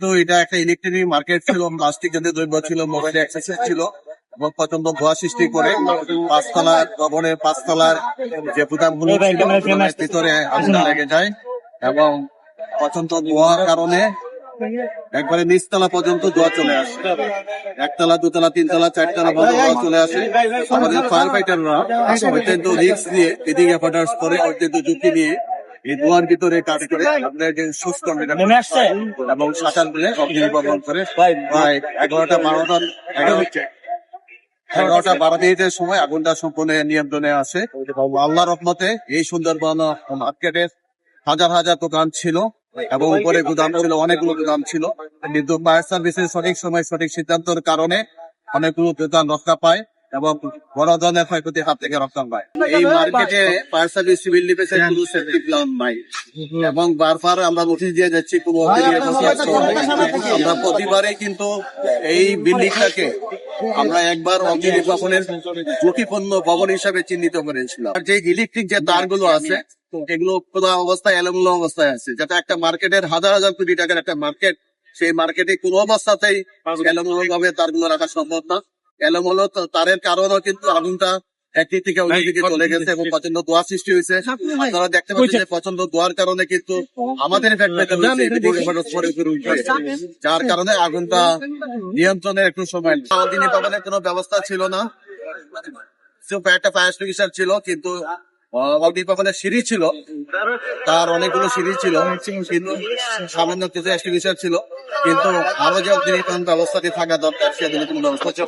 তো এটা একটা ইলেকট্রনিক মার্কেট ছিল, প্লাস্টিক জাতীয় দ্রব্য ছিল, মোবাইল অ্যাক্সেসরিজ ছিল এবং প্রচন্ড ধোঁয়া সৃষ্টি করে পাঁচতলার ভবনের পাঁচতলার যে গুদামগুলো ছিল গুদামের ভিতরে আগুন লেগে যায় এবং প্রচন্ড ধোঁয়ার কারণে একবারে নিচতলা পর্যন্ত ধোঁয়া চলে আসে। একতলা, দুতলা, তিনতলা, চারতলা পর্যন্ত ধোঁয়া চলে আসে। আমাদের ফায়ার ফাইটাররা অত্যন্ত রিস্ক নিয়ে ফিটিং অ্যাপারেটস করে অত্যন্ত ঝুঁকি নিয়ে এই ধোঁয়ার ভিতরে কাজ করে আপনার যে সুস্থ এবং শাসান মিলে অগ্নি নির্বাপন করে প্রায় 11টা 12 মিনিটের সময় আগুনটা সম্পূর্ণ নিয়ন্ত্রণে আসে। আল্লাহর রহমতে এই সুন্দরবন মার্কেটের হাজার হাজার দোকান ছিল এবং উপরে গুদাম ছিল, অনেকগুলো গুদাম ছিল, কিন্তু ফায়ার সার্ভিসের সঠিক সময় সঠিক সিদ্ধান্তের কারণে অনেকগুলো দোকান রক্ষা পায় এবং বড় ধরনের ক্ষয়ক্ষতির হাত থেকে রক্ষা পায়। এই মার্কেটে ফায়ার সার্ভিস সিভিল ডিফেন্সের কোনো সেফটি প্ল্যান নাই এবং বারবার আমরা নোটিশ দিয়ে যাচ্ছি কোনো আমরা প্রতিবারে কিন্তু এই বিল্ডিংটাকে আমরা একবার অগ্নি নির্বাপনের ঝুঁকিপূর্ণ ভবন হিসাবে চিহ্নিত করেছিলাম। যে ইলেকট্রিক যে তারগুলো আছে এগুলো খোলা অবস্থায় এলোমেলো অবস্থায় আছে, যাতে একটা মার্কেটের হাজার হাজার কোটি টাকার একটা মার্কেট, সেই মার্কেটে কোনো অবস্থাতেই এলোমেলো ভাবে তারগুলো রাখা সম্ভব না। এলোমেলো তারের কারণেও কিন্তু আগুনটা একদিক থেকে অন্য দিকে চলে গেছে এবং প্রচন্ড ধোঁয়া সৃষ্টি হয়েছে। আপনারা দেখতে পাচ্ছেন যে প্রচন্ড ধোঁয়ার কারণে কিন্তু আমাদের যার কারণে আগুনটা নিয়ন্ত্রণের একটু সময় অগ্নি নির্বাপনের কোনো ব্যবস্থা ছিল না। একটা ফায়ার এক্সটিংগুইশার ছিল কিন্তু অগ্নি নির্বাপনের সিঁড়ি ছিল, তার অনেকগুলো সিঁড়ি ছিল কিন্তু সামান্য কিছু এক্সটিংগুইশার ছিল, কিন্তু আরো যে অগ্নি নির্বাপন ব্যবস্থাটি থাকা দরকার সেদিকে কোনো ব্যবস্থা ছিল।